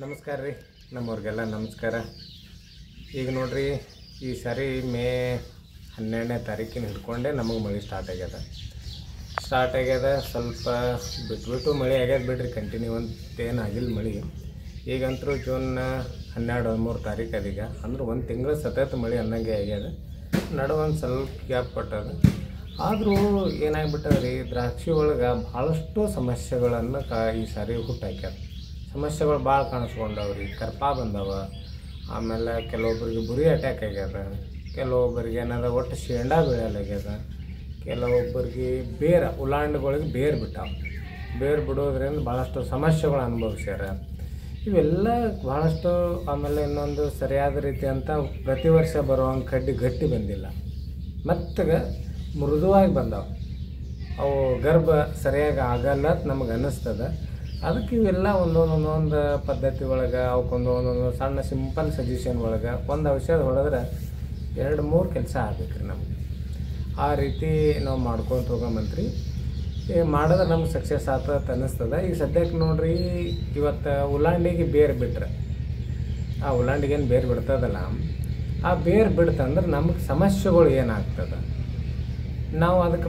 ನಮಸ್ಕಾರ ರೀ, ನಮ್ಮವ್ರಿಗೆಲ್ಲ ನಮಸ್ಕಾರ. ಈಗ ನೋಡ್ರಿ, ಈ ಸರಿ ಮೇ 12ನೇ ತಾರೀಕಿನ ಹಿಡ್ಕೊಂಡೆ ನಮಗೆ ಮಳೆ ಸ್ಟಾರ್ಟ್ ಆಗ್ಯದ. ಸ್ವಲ್ಪ ಬಿಟ್ಟು ಮಳೆ ಆಗ್ಯದ ಬಿಡ್ರಿ, ಕಂಟಿನ್ಯೂ ಅಂತೇನು ಆಗಿಲ್ಲ ಮಳೆ. ಈಗಂತರೂ ಜೂನ್ 12-13 ತಾರೀಕು ಅದೀಗ, ಅಂದ್ರೆ ಒಂದು ತಿಂಗಳು ಸತತ ಮಳೆ ಅನ್ನಂಗೆ ಆಗ್ಯದ. ನಡುವೊಂದು ಸ್ವಲ್ಪ ಗ್ಯಾಪ್ ಕೊಟ್ಟದ. ಆದರೂ ಏನಾಗ್ಬಿಟ್ಟದ ರೀ, ದ್ರಾಕ್ಷಿ ಒಳಗೆ ಭಾಳಷ್ಟು ಸಮಸ್ಯೆಗಳನ್ನು ಈ ಸಾರಿ ಹುಟ್ಟಾಕ್ಯಾರ. ಸಮಸ್ಯೆಗಳು ಭಾಳ ಕಾಣಿಸ್ಕೊಂಡವ್ರಿ. ಕರ್ಪ ಬಂದವ, ಆಮೇಲೆ ಕೆಲವೊಬ್ಬರಿಗೆ ಬುರಿ ಅಟ್ಯಾಕ್ ಆಗ್ಯದ, ಕೆಲವೊಬ್ಬರಿಗೆ ಏನದ ಒಟ್ಟು ಶೇಂಡಾ ಬೆಳೆಯಲಾಗ್ಯದ, ಕೆಲವೊಬ್ಬರಿಗೆ ಉಲಾಂಡ್ಗಳಿಗೆ ಬೇರು ಬಿಟ್ಟಾವ. ಬೇರು ಬಿಡೋದ್ರಿಂದ ಭಾಳಷ್ಟು ಸಮಸ್ಯೆಗಳು ಅನುಭವಿಸ್ಯಾರ. ಇವೆಲ್ಲ ಭಾಳಷ್ಟು. ಆಮೇಲೆ ಇನ್ನೊಂದು ಸರಿಯಾದ ರೀತಿ ಅಂತ ಪ್ರತಿ ವರ್ಷ ಬರುವಂಗೆ ಕಡ್ಡಿ ಗಟ್ಟಿ ಬಂದಿಲ್ಲ, ಮೆತ್ತಗೆ ಮೃದುವಾಗಿ ಬಂದಾವ. ಅವು ಗರ್ಭ ಸರಿಯಾಗಿ ಆಗಲ್ಲ ಅಂತ ನಮಗೆ ಅನ್ನಿಸ್ತದೆ. ಅದಕ್ಕೆ ಇವೆಲ್ಲ ಒಂದೊಂದು ಪದ್ಧತಿ ಒಳಗೆ ಅವಕ್ಕೊಂದೊಂದೊಂದು ಸಣ್ಣ ಸಿಂಪಲ್ ಸಜೆಷನ್ ಒಳಗೆ ಒಂದು ಔಷಧ ಹೊಡೆದ್ರೆ 2-3 ಕೆಲಸ ಆಗ್ಬೇಕು ರೀ ನಮಗೆ. ಆ ರೀತಿ ನಾವು ಮಾಡ್ಕೊತ ಹೋಗಮಂತ್ರಿ. ಮಾಡಿದ್ರೆ ನಮ್ಗೆ ಸಕ್ಸಸ್ ಆಗ್ತದೆ ಅನ್ನಿಸ್ತದೆ. ಈಗ ಸದ್ಯಕ್ಕೆ ನೋಡ್ರಿ, ಇವತ್ತು ಉಲಾಂಡಿಗೆ ಬೇರು ಬಿಟ್ರೆ, ಆ ಉಲಾಂಡಿಗೇನು ಬೇರು ಬಿಡ್ತದಲ್ಲ, ಆ ಬೇರು ಬಿಡ್ತಂದ್ರೆ ನಮಗೆ ಸಮಸ್ಯೆಗಳು ಏನಾಗ್ತದೆ, ನಾವು ಅದಕ್ಕೆ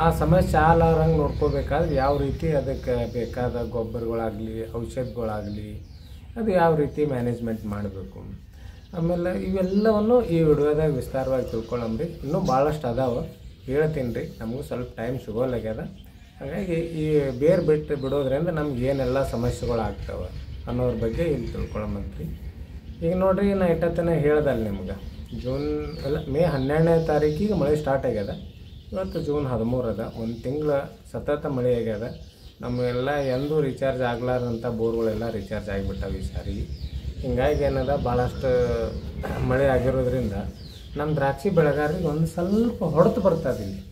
ಆ ಸಮಸ್ಯೆ ಆಲಾರಂಗೆ ನೋಡ್ಕೋಬೇಕಾದ್ರೆ ಯಾವ ರೀತಿ ಅದಕ್ಕೆ ಬೇಕಾದ ಗೊಬ್ಬರಗಳಾಗಲಿ ಔಷಧಗಳಾಗಲಿ ಅದು ಯಾವ ರೀತಿ ಮ್ಯಾನೇಜ್ಮೆಂಟ್ ಮಾಡಬೇಕು. ಆಮೇಲೆ ಇವೆಲ್ಲವನ್ನು ಈ ವಿಡಿಯೋದಾಗ ವಿಸ್ತಾರವಾಗಿ ತಿಳ್ಕೊಳ್ಳಂಬ್ರಿ. ಇನ್ನೂ ಭಾಳಷ್ಟು ಅದಾವೆ, ಹೇಳ್ತೀನಿ ರೀ. ನಮಗೂ ಸ್ವಲ್ಪ ಟೈಮ್ ಸಿಗೋಲಾಗ್ಯದ. ಹಾಗಾಗಿ ಈ ಬೇರು ಬಿಡೋದ್ರಿಂದ ನಮ್ಗೆ ಏನೆಲ್ಲ ಸಮಸ್ಯೆಗಳಾಗ್ತವೆ ಅನ್ನೋದ್ರ ಬಗ್ಗೆ ಇಲ್ಲಿ ತಿಳ್ಕೊಳ್ಳಂತ್ರಿ. ಈಗ ನೋಡಿರಿ, ನಾ ಇಟ್ಟತನ ಹೇಳ್ದಲ್ಲ ನಿಮ್ಗೆ, ಮೇ 12ನೇ ತಾರೀಕಿಗೆ ಮಳೆ ಸ್ಟಾರ್ಟ್ ಆಗ್ಯದ. ಇವತ್ತು ಜೂನ್ 13 ಅದ. ಒಂದು ತಿಂಗಳ ಸತತ ಮಳೆ ಆಗ್ಯದ. ನಮ್ಮೆಲ್ಲ ಎಂದೂ ರೀಚಾರ್ಜ್ ಆಗ್ಲಾರಂಥ ಬೋರ್ಗಳೆಲ್ಲ ರೀಚಾರ್ಜ್ ಆಗಿಬಿಟ್ಟಾವೆ ಈ ಸಾರಿ. ಹಿಂಗಾಗಿ ಏನದ, ಭಾಳಷ್ಟು ಮಳೆ ಆಗಿರೋದ್ರಿಂದ ನಮ್ಮ ದ್ರಾಕ್ಷಿ ಬೆಳೆಗಾರರಿಗೆ ಒಂದು ಸ್ವಲ್ಪ ಹೊಡೆತು ಬರ್ತದೆ. ಇಲ್ಲಿ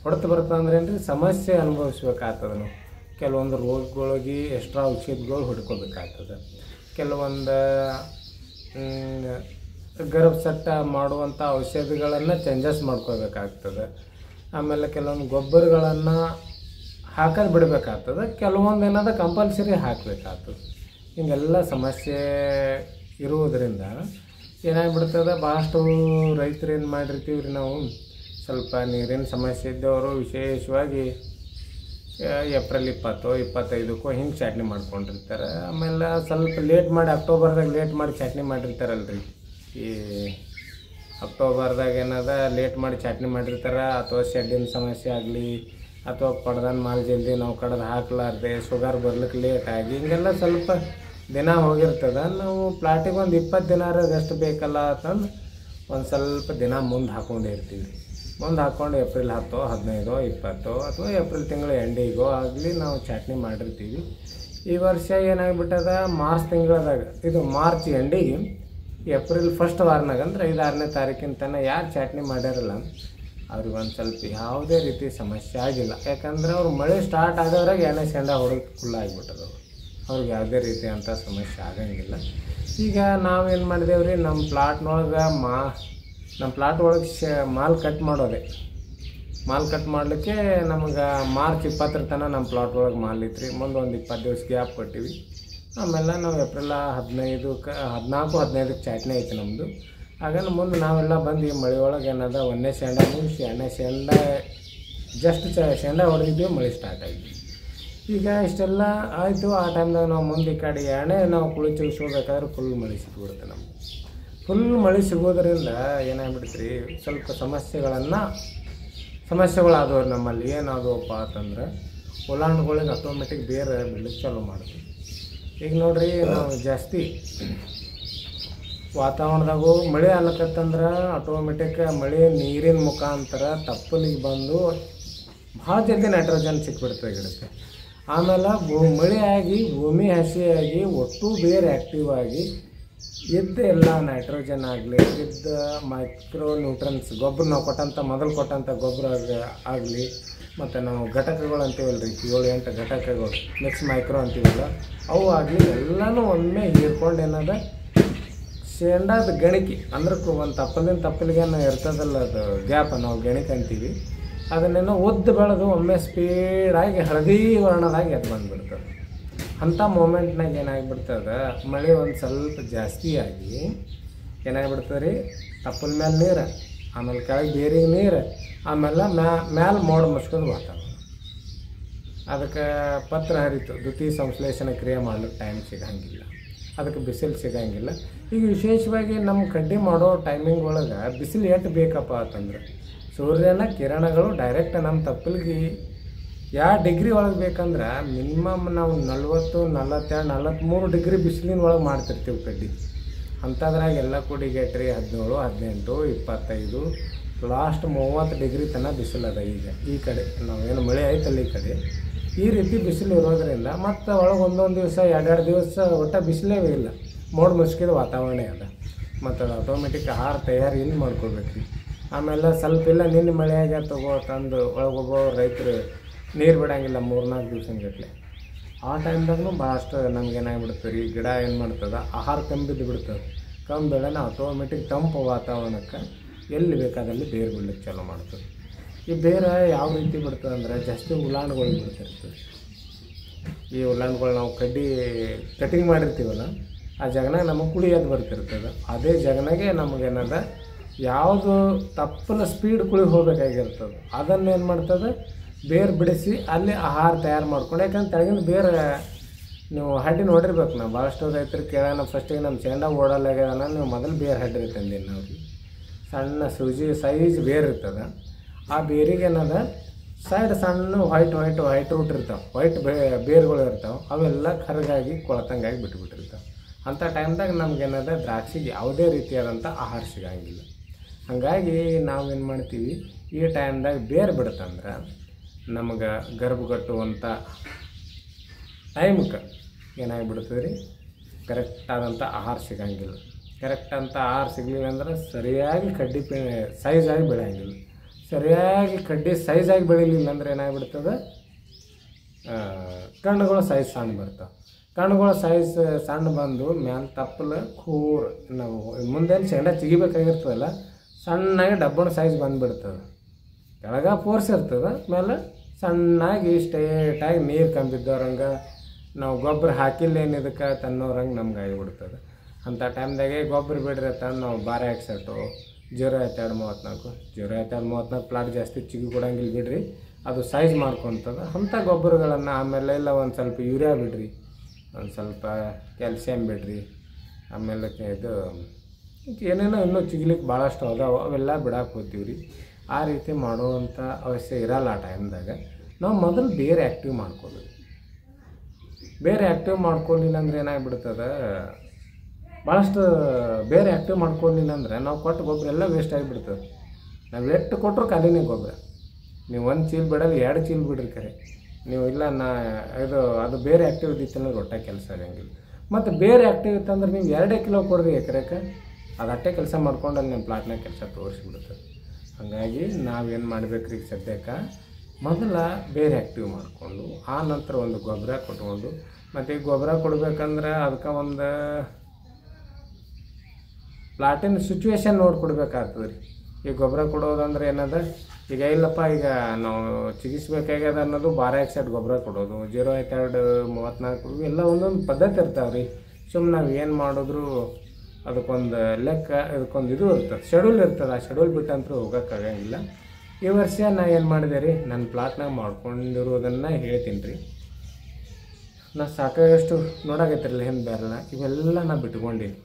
ಹೊಡೆತು ಬರ್ತದಂದ್ರೆ ಏನು ರೀ, ಸಮಸ್ಯೆ ಅನುಭವಿಸ್ಬೇಕಾಗ್ತದೆ. ನಾವು ಕೆಲವೊಂದು ರೋಗಗಳಿಗೆ ಎಕ್ಸ್ಟ್ರಾ ಔಷಧಿಗಳು ಹೊಡ್ಕೋಬೇಕಾಗ್ತದೆ. ಕೆಲವೊಂದು ಗರ್ಭಸಟ್ಟ ಮಾಡುವಂಥ ಔಷಧಿಗಳನ್ನು ಚೇಂಜಸ್ ಮಾಡ್ಕೋಬೇಕಾಗ್ತದೆ. ಆಮೇಲೆ ಕೆಲವೊಂದು ಗೊಬ್ಬರಗಳನ್ನು ಹಾಕೋದು ಬಿಡಬೇಕಾಗ್ತದೆ. ಕೆಲವೊಂದು ಏನದ ಕಂಪಲ್ಸರಿ ಹಾಕಬೇಕಾಗ್ತದೆ. ಹಿಂಗೆಲ್ಲ ಸಮಸ್ಯೆ ಇರುವುದರಿಂದ ಏನಾಗ್ಬಿಡ್ತದೆ, ಭಾಳಷ್ಟು ರೈತರು ಏನು ಮಾಡಿರ್ತೀವಿ ರೀ, ನಾವು ಸ್ವಲ್ಪ ನೀರಿನ ಸಮಸ್ಯೆ ಇದ್ದವರು ವಿಶೇಷವಾಗಿ ಏಪ್ರಿಲ್ 20-25 ಹಿಂಗೆ ಚಟ್ನಿ ಮಾಡ್ಕೊಂಡಿರ್ತಾರೆ. ಆಮೇಲೆ ಸ್ವಲ್ಪ ಲೇಟ್ ಮಾಡಿ ಅಕ್ಟೋಬರ್ದಾಗ ಲೇಟ್ ಮಾಡಿ ಚಟ್ನಿ ಮಾಡಿರ್ತಾರಲ್ರಿ. ಈ ಅಕ್ಟೋಬರ್ದಾಗ ಏನದ ಲೇಟ್ ಮಾಡಿ ಚಟ್ನಿ ಮಾಡಿರ್ತಾರೆ. ಅಥವಾ ಶೆಡ್ಡಿನ ಸಮಸ್ಯೆ ಆಗಲಿ, ಅಥವಾ ಪಡ್ದನ ಮಾಲ್ ಜಲ್ದಿ ನಾವು ಕಡ್ದು ಹಾಕ್ಲಾರ್ದೆ ಶುಗರ್ ಬರ್ಲಿಕ್ಕೆ ಲೇಟ್ ಆಗಿ ಹಿಂಗೆಲ್ಲ ಸ್ವಲ್ಪ ದಿನ ಹೋಗಿರ್ತದೆ. ನಾವು ಪ್ಲಾಟಿಗೆ ಒಂದು 20 ದಿನ ರೆಸ್ಟ್ ಬೇಕಲ್ಲ ಅಂತಂದು ಒಂದು ಸ್ವಲ್ಪ ದಿನ ಮುಂದೆ ಹಾಕ್ಕೊಂಡೇ ಇರ್ತೀವಿ. ಮುಂದೆ ಹಾಕ್ಕೊಂಡು ಏಪ್ರಿಲ್ 10, 15, 20 ಅಥವಾ ಏಪ್ರಿಲ್ ತಿಂಗಳ ಎಂಡಿಗೋ ಆಗಲಿ ನಾವು ಚಟ್ನಿ ಮಾಡಿರ್ತೀವಿ. ಈ ವರ್ಷ ಏನಾಗ್ಬಿಟ್ಟದ, ಮಾರ್ಚ್ ತಿಂಗಳದಾಗ, ಇದು ಮಾರ್ಚ್ ಎಂಡಿಗೆ ಏಪ್ರಿಲ್ ಫಸ್ಟ್ ವಾರನಾಗ ಅಂದ್ರೆ 5-6ನೇ ತಾರೀಕಿನ ತನಕ ಯಾರು ಚಟ್ನಿ ಮಾಡ್ಯಾರಲ್ಲ ಅವ್ರಿಗೆ ಒಂದು ಸ್ವಲ್ಪ ಯಾವುದೇ ರೀತಿ ಸಮಸ್ಯೆ ಆಗಿಲ್ಲ. ಯಾಕಂದ್ರೆ ಅವ್ರು ಮಳೆ ಸ್ಟಾರ್ಟ್ ಆಗೋದ್ರಾಗ ಎಣ್ಣೆ ಶೇಂಡ ಹೊಡೆದು ಫುಲ್ ಆಗಿಬಿಟ್ಟದವು. ಅವ್ರಿಗೆ ಯಾವುದೇ ರೀತಿ ಅಂಥ ಸಮಸ್ಯೆ ಆಗಂಗಿಲ್ಲ. ಈಗ ನಾವೇನು ಮಾಡಿದೇವೆ ರೀ, ನಮ್ಮ ಪ್ಲಾಟ್ನೊಳಗೆ ನಮ್ಮ ಪ್ಲಾಟ್ ಒಳಗೆ ಮಾಲ್ ಕಟ್ ಮಾಡೋದೆ. ಮಾಲ್ ಕಟ್ ಮಾಡಲಿಕ್ಕೆ ನಮಗೆ ಮಾರ್ಚ್ 20 ತನಕ ನಮ್ಮ ಪ್ಲಾಟ್ ಒಳಗೆ ಮಾಲ್ ಇತ್ತು ರೀ. ಮುಂದೆ ಒಂದು 20 ದಿವಸ ಗ್ಯಾಪ್ ಕೊಟ್ಟಿವಿ. ಆಮೇಲೆ ನಾವು ಏಪ್ರಿಲ್ 14-15 ಚಟ್ನಿ ಐತಿ ನಮ್ಮದು. ಆಗ ಮುಂದೆ ನಾವೆಲ್ಲ ಬಂದು ಈ ಮಳೆ ಒಳಗೆ ಏನದ ಒಂದೇ ಶೇಂಡ ಮುಗಿಸಿ ಎಣ್ಣೆ ಶೇಂಡ ಜಸ್ಟ್ ಶೇಂಡ ಹೊಡೆದಿದ್ದೀವಿ, ಮಳೆ ಸ್ಟಾರ್ಟ್ ಆಗಿದೆ. ಈಗ ಇಷ್ಟೆಲ್ಲ ಆಯಿತು. ಆ ಟೈಮ್ದಾಗ ನಾವು ಮುಂದೆ ಈ ಕಡೆ ಎಣ್ಣೆ ನಾವು ಕುಳಿ ಚಿಗಿಸ್ಕೋಬೇಕಾದ್ರೆ ಫುಲ್ ಮಳೆ ಸಿಕ್ಬಿಡುತ್ತೆ. ನಮ್ಗೆ ಫುಲ್ ಮಳೆ ಸಿಗೋದ್ರಿಂದ ಏನಾಗ್ಬಿಡ್ತೀರಿ, ಸ್ವಲ್ಪ ಸಮಸ್ಯೆಗಳಾದವ್ರು ನಮ್ಮಲ್ಲಿ. ಏನಾದವಪ್ಪ ಅಂತಂದ್ರೆ ಉಲಾಂಡ್ಗಳಿಗೆ ಆಟೋಮೆಟಿಕ್ ಬೇರೆ ಬೆಳಗ್ಗೆ ಚಾಲೂ ಮಾಡ್ತೀವಿ. ಈಗ ನೋಡ್ರಿ, ನಾವು ಜಾಸ್ತಿ ವಾತಾವರಣದಾಗೂ ಮಳೆ ಆಗ್ಲಕತ್ತಂದ್ರೆ ಆಟೋಮೆಟಿಕ್ ಮಳೆ ನೀರಿನ ಮುಖಾಂತರ ತಪ್ಪಲಿಗೆ ಬಂದು ಭಾಳ ಜಲ್ದಿ ನೈಟ್ರೋಜನ್ ಸಿಕ್ಬಿಡ್ತದೆ ಗಿಡಕ್ಕೆ. ಆಮೇಲೆ ಮಳೆ ಆಗಿ ಭೂಮಿ ಹಸಿಯಾಗಿ ಒಟ್ಟು ಬೇರೆ ಆ್ಯಕ್ಟಿವ್ ಆಗಿ ಎಲ್ಲ ನೈಟ್ರೋಜನ್ ಆಗಲಿ, ಮೈಕ್ರೋ ನ್ಯೂಟ್ರನ್ಸ್ ಗೊಬ್ಬರ ನಾವು ಮೊದಲು ಕೊಟ್ಟಂಥ ಗೊಬ್ಬರ ಆಗಲಿ, ಮತ್ತು ನಾವು ಘಟಕಗಳು ಅಂತೀವಲ್ಲ ರೀ, 7-8 ಘಟಕಗಳು ಮಿಕ್ಸ್ ಮೈಕ್ರೋ ಅಂತೀವಲ್ಲ, ಅವು ಆಗಲಿ ಎಲ್ಲನೂ ಒಮ್ಮೆ ಹೀರ್ಕೊಂಡು ಏನದ ಶೇಂಡಾದ ಗಣಿಕೆ ಅಂದ್ರೆ ಒಂದು ತಪ್ಪಲಿಗೇನು ಇರ್ತದಲ್ಲ, ಅದು ಗ್ಯಾಪ್ ನಾವು ಗಣಿಕೆ ಅಂತೀವಿ. ಅದನ್ನೇನೋ ಉದ್ದ ಬೆಳೆದು ಒಮ್ಮೆ ಸ್ಪೀಡಾಗಿ ಹಳದಿ ವರ್ಣದಾಗಿ ಎದ್ದು ಬಂದುಬಿಡ್ತದೆ. ಅಂಥ ಮೂಮೆಂಟ್ನಾಗ ಏನಾಗಿಬಿಡ್ತದೆ, ಮಳೆ ಒಂದು ಸ್ವಲ್ಪ ಜಾಸ್ತಿ ಆಗಿ ಏನಾಗಿಬಿಡ್ತದೆ ರೀ, ತಪ್ಪಲ ಮೇಲೆ ನೀರು, ಆಮೇಲೆ ಕೆಳಗೆ ಬೇರಿಗೆ ನೀರು, ಆಮೇಲೆ ಮ್ಯಾಲೆ ಮೋಡ ಮುಚ್ಕೊಂಡು ವಾತಾವರಣ. ಅದಕ್ಕೆ ಪತ್ರ ಹರಿತು, ದ್ವಿತೀಯ ಸಂಶ್ಲೇಷಣೆ ಕ್ರಿಯೆ ಮಾಡಲಿಕ್ಕೆ ಟೈಮ್ ಸಿಗಂಗಿಲ್ಲ, ಅದಕ್ಕೆ ಬಿಸಿಲು ಸಿಗಂಗಿಲ್ಲ. ಈಗ ವಿಶೇಷವಾಗಿ ನಮ್ಮ ಕಡ್ಡಿ ಮಾಡೋ ಟೈಮಿಂಗ್ ಒಳಗೆ ಬಿಸಿಲು ಎಷ್ಟು ಬೇಕಪ್ಪ ಅಂತಂದ್ರೆ, ಸೂರ್ಯನ ಕಿರಣಗಳು ಡೈರೆಕ್ಟ್ ನಮ್ಮ ತಪ್ಪಲಿಗೆ ಯಾವ ಡಿಗ್ರಿ ಒಳಗೆ ಬೇಕಂದ್ರೆ ಮಿನಿಮಮ್ ನಾವು 40, 42, 43 ಡಿಗ್ರಿ ಬಿಸಿಲಿನ ಒಳಗೆ ಮಾಡ್ತಿರ್ತೀವಿ ಕಡ್ಡಿ. ಅಂಥದ್ರಾಗ ಎಲ್ಲ ಕೂಡಿಗೆಟ್ರಿ 17, 18, 25, ಲಾಸ್ಟ್ 30 ಡಿಗ್ರಿ ತನಕ ಬಿಸಿಲದ. ಈಗ ಈ ಕಡೆ ನಾವೇನು ಮಳೆ ಐತಲ್ಲ ಈ ಕಡೆ ಈ ರೀತಿ ಬಿಸಿಲು ಇರೋದ್ರಿಂದ ಮತ್ತು ಒಳಗೆ ಒಂದೊಂದು ದಿವಸ 2-2 ದಿವಸ ಒಟ್ಟು ಬಿಸಿಲೇ ಇಲ್ಲ, ಮೋಡ ಮುಚ್ಕಿದ ವಾತಾವರಣ ಅದ. ಮತ್ತು ಅದು ಆಟೋಮೆಟಿಕ್ ಆಹಾರ ತಯಾರು ಇಲ್ಲಿ ಮಾಡ್ಕೊಳ್ಬೇಕು ರೀ. ಆಮೇಲೆ ಸ್ವಲ್ಪ ಇಲ್ಲ ನಿನ್ನೆ ಮಳೆ ಆಗ್ಯ ತಗೋ ತಂದು ಒಳಗೊಬ್ಬ ರೈತರು ನೀರು ಬಿಡೋಂಗಿಲ್ಲ 3-4 ದಿವ್ಸಗಟ್ಟಲೆ. ಆ ಟೈಮ್ದಾಗೂ ಭಾಳಷ್ಟು ನಮ್ಗೇನಾಗಿಬಿಡ್ತದೆ ರೀ, ಗಿಡ ಏನು ಮಾಡ್ತದೆ, ಆಹಾರ ಕಮ್ಮಿ ಬಿದ್ದು ಬಿಡ್ತದೆ. ಕಮ್ಮಿ ಬೆಳೆನ ಆಟೋಮೆಟಿಕ್ ತಂಪು ವಾತಾವರಣಕ್ಕೆ ಎಲ್ಲಿ ಬೇಕಾದಲ್ಲಿ ಬೇರು ಬಿಡ್ಲಿಕ್ಕೆ ಚಾಲೂ ಮಾಡ್ತದೆ. ಈ ಬೇರೆ ಯಾವ ರೀತಿ ಬಿಡ್ತದೆ ಅಂದರೆ ಜಾಸ್ತಿ ಉಲಾಣ್ಗಳು ಬಿಡ್ತಿರ್ತದೆ. ಈ ಉಲಾಣ್ಗಳು ನಾವು ಕಟಿಂಗ್ ಮಾಡಿರ್ತೀವಲ್ಲ, ಆ ಜಗನಾಗ ನಮಗೆ ಕುಳಿಯೋದು ಬರ್ತಿರ್ತದೆ. ಅದೇ ಜಗನಾಗೆ ನಮಗೇನದ ಯಾವುದು ತಪ್ಪಲ ಸ್ಪೀಡ್ ಕುಳಿ ಹೋಗ್ಬೇಕಾಗಿರ್ತದೆ, ಅದನ್ನೇನು ಮಾಡ್ತದೆ ಬೇರು ಬಿಡಿಸಿ ಅಲ್ಲಿ ಆಹಾರ ತಯಾರು ಮಾಡ್ಕೊಂಡು. ಯಾಕಂದ್ರೆ ತೆಳಗಿನ ಬೇರೆ ನೀವು ಹಡ್ಡಿ ನೋಡಿರ್ಬೇಕು. ನಾವು ಭಾಳಷ್ಟು ರೈತರು ಕೇಳೋಣ ಫಸ್ಟಿಗೆ ನಮ್ಮ ಚೆಂಡ ಓಡಲ್ಲಾಗ್ಯದನ, ನೀವು ಮೊದಲು ಬೇರು ಹಡ್ಡಿ ತಂದೀನಿ ನಾವು. ಸಣ್ಣ ಸೂಜಿ ಸೈಜ್ ಬೇರು ಇರ್ತದೆ. ಆ ಬೇರಿಗೆ ಏನದ ಸೈಡ್ ಸಣ್ಣ ವೈಟ್ ರೂಟ್ ಇರ್ತಾವೆ, ಬೇರುಗಳು ಇರ್ತಾವೆ. ಅವೆಲ್ಲ ಕರಗಾಗಿ ಕೊಳತಂಗಾಗಿ ಬಿಟ್ಬಿಟ್ಟಿರ್ತಾವೆ. ಅಂಥ ಟೈಮ್ದಾಗ ನಮಗೇನದ ದ್ರಾಕ್ಷಿಗೆ ಯಾವುದೇ ರೀತಿಯಾದಂಥ ಆಹಾರ ಸಿಗಂಗಿಲ್ಲ. ಹಾಗಾಗಿ ನಾವೇನು ಮಾಡ್ತೀವಿ, ಈ ಟೈಮ್ದಾಗ ಬೇರು ಬಿಡುತ್ತಂದ್ರೆ ನಮಗೆ ಗರ್ಭಗಟ್ಟುವಂಥ ಟೈಮ್ಗೆ ಏನಾಗಿಬಿಡ್ತದೆ ರೀ, ಕರೆಕ್ಟಾದಂಥ ಆಹಾರ ಸಿಗಂಗಿಲ್ಲ. ಕರೆಕ್ಟ್ ಅಂತ ಆಹಾರ ಸಿಗಲಿಲ್ಲ ಅಂದ್ರೆ ಸರಿಯಾಗಿ ಕಡ್ಡಿ ಸೈಜಾಗಿ ಬೆಳೆಯಂಗಿಲ್ಲ. ಸರಿಯಾಗಿ ಕಡ್ಡಿ ಸೈಜಾಗಿ ಬೆಳೀಲಿಲ್ಲ ಅಂದ್ರೆ ಏನಾಗ್ಬಿಡ್ತದೆ, ಕಣ್ಣುಗಳ ಸೈಜ್ ಸಣ್ಣ ಬರ್ತಾವೆ. ಕಣ್ಣುಗಳ ಸೈಜ್ ಸಣ್ಣ ಬಂದು ಮ್ಯಾಲೆ ತಪ್ಪಲು ಕೂರು ನಾವು ಮುಂದೇನು ಶೇಂಡ ತೆಗಿಬೇಕಾಗಿರ್ತದಲ್ಲ, ಸಣ್ಣಾಗಿ ಡಬ್ಬಣ ಸೈಜ್ ಬಂದುಬಿಡ್ತದೆ. ಕೆಳಗೆ ಫೋರ್ಸ್ ಇರ್ತದೆ, ಮೇಲೆ ಸಣ್ಣಾಗಿ ಸ್ಟ್ರೇಟಾಗಿ ನೀರು ಕಂಬಿದ್ದವ್ರಂಗೆ ನಾವು ಗೊಬ್ಬರ ಹಾಕಿಲ್ಲ ಏನಿದಕ್ಕೆ ತನ್ನೋರಂಗೆ ನಮ್ಗೆ ಆಗಿಬಿಡ್ತದೆ. ಅಂಥ ಟೈಮ್ದಾಗೆ ಗೊಬ್ಬರ ಬಿಡ್ರಿ ತಂದು ನಾವು ಬಾರೆ ಹಾಕ್ಸಟ್ಟು 0.234 0.234 ಪ್ಲಾಟ್ ಜಾಸ್ತಿ ಚಿಗಿ ಕೊಡಂಗಿಲ್ಲ ಬಿಡ್ರಿ, ಅದು ಸೈಜ್ ಮಾಡ್ಕೊತದ. ಅಂಥ ಗೊಬ್ಬರಗಳನ್ನು ಆಮೇಲೆ ಇಲ್ಲ ಒಂದು ಸ್ವಲ್ಪ ಯೂರಿಯಾ ಬಿಡ್ರಿ, ಒಂದು ಸ್ವಲ್ಪ ಕ್ಯಾಲ್ಸಿಯಂ ಬಿಡ್ರಿ, ಆಮೇಲೆ ಇದು ಏನೇನೋ ಇನ್ನೂ ಚಿಗ್ಲಿಕ್ಕೆ ಭಾಳಷ್ಟು ಅದಾವೆ, ಅವೆಲ್ಲ ಬಿಡಕ್ಕೆ ಹೋಗ್ತೀವಿ ರೀ. ಆ ರೀತಿ ಮಾಡುವಂಥ ಅವಶ್ಯ ಇರಲ್ಲ. ಆ ಟೈಮ್ದಾಗ ನಾವು ಮೊದಲು ಬೇರೆ ಆ್ಯಕ್ಟಿವ್ ಮಾಡ್ಕೋಬೇಕು. ಬೇರೆ ಆ್ಯಕ್ಟಿವ್ ಮಾಡ್ಕೊಳ್ಳಿಲ್ಲ ಅಂದ್ರೆ ಏನಾಗ್ಬಿಡ್ತದೆ, ಭಾಳಷ್ಟು ಬೇರೆ ಆ್ಯಕ್ಟಿವ್ ಮಾಡ್ಕೊಳ್ಳಿಲ್ಲ ಅಂದರೆ ನಾವು ಕೊಟ್ಟು ಗೊಬ್ಬರ ಎಲ್ಲ ವೇಸ್ಟ್ ಆಗಿಬಿಡ್ತದೆ. ನಾವು ಎಷ್ಟು ಕೊಟ್ಟರು ಖಾಲಿನೇ ಗೊಬ್ಬರ. ನೀವು 1 ಚೀಲ ಬಿಡಲ್ಲ 2 ಚೀಲ ಬಿಡ್ರಿ ಕರೆ ನೀವು. ಇಲ್ಲ ಅದು ಬೇರೆ ಆ್ಯಕ್ಟಿವ್ ಇದ್ದಿತ್ತಂದ್ರೆ ಒಟ್ಟ ಕೆಲಸ ಆಗಂಗಿಲ್ಲ. ಮತ್ತು ಬೇರೆ ಆ್ಯಕ್ಟಿವ್ ಇತ್ತಂದ್ರೆ ನೀವು 2 ಕಿಲೋ ಕೊಡ್ರಿ ಎಕರೆಕ್ಕೆ, ಅದು ಅಟ್ಟೆ ಕೆಲಸ ಮಾಡ್ಕೊಂಡು ಅಲ್ಲಿ ನಿಮ್ಮ ಪ್ಲಾಟ್ನಾಗ ಕೆಲಸ ತೋರಿಸ್ಬಿಡ್ತದೆ. ಹಾಗಾಗಿ ನಾವೇನು ಮಾಡ್ಬೇಕ್ರಿ, ಈಗ ಸದ್ಯಕ್ಕೆ ಮೊದಲ ಬೇರೆ ಆ್ಯಕ್ಟಿವ್ ಮಾಡಿಕೊಂಡು ಆ ನಂತರ ಒಂದು ಗೊಬ್ಬರ ಕೊಟ್ಕೊಂಡು, ಮತ್ತು ಈ ಗೊಬ್ಬರ ಕೊಡ್ಬೇಕಂದ್ರೆ ಅದಕ್ಕೆ ಒಂದು ಪ್ಲಾಟಿನ ಸಿಚುವೇಶನ್ ನೋಡ್ಕೊಡ್ಬೇಕಾಗ್ತದೆ ರೀ. ಈ ಗೊಬ್ಬರ ಕೊಡೋದಂದ್ರೆ ಏನದ, ಈಗ ಇಲ್ಲಪ್ಪ ಈಗ ನಾವು ಚಿಗಿಸ್ಬೇಕಾಗ್ಯದ ಅನ್ನೋದು ಬಾರೆ ಆಕ್ಸೈಡ್ ಗೊಬ್ಬರ ಕೊಡೋದು, 0.234 ಇವೆಲ್ಲ ಒಂದೊಂದು ಪದ್ಧತಿ ಇರ್ತಾವೆ ರೀ. ಸುಮ್ಮನೆ ನಾವು ಏನು ಮಾಡಿದ್ರು ಅದಕ್ಕೊಂದು ಲೆಕ್ಕ, ಇದಕ್ಕೊಂದು ಇದು ಇರ್ತದೆ, ಶೆಡ್ಯೂಲ್ ಇರ್ತದೆ. ಆ ಶೆಡ್ಯೂಲ್ ಬಿಟ್ಟಂತೂ ಹೋಗೋಕ್ಕಾಗಂಗಿಲ್ಲ. ಈ ವರ್ಷ ನಾ ಏನು ಮಾಡಿದೆ ರೀ, ನನ್ನ ಪ್ಲಾಟ್ನಾಗ ಮಾಡ್ಕೊಂಡಿರೋದನ್ನು ಹೇಳ್ತೀನಿ ರೀ. ನಾ ಸಾಕಷ್ಟು ನೋಡಾಕತ್ತಿರಲಿಲ್ಲ ಹಿಂದೆ ಬೇರೆಲ್ಲ, ಇವೆಲ್ಲ ನಾ ಬಿಟ್ಕೊಂಡೀನಿ.